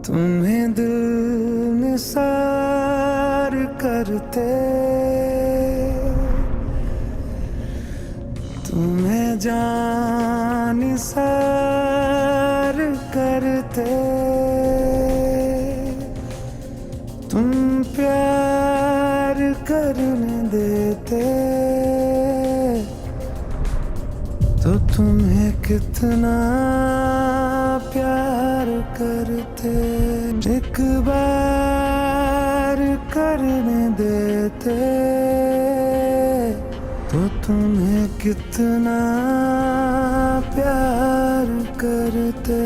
तुम्हें दिल निसार करते, तुम्हें जान निसार करते, तुम प्यार करने देते तो तुम्हें कितना प्यार करते। एक बार करने देते तो तुम्हें कितना प्यार करते।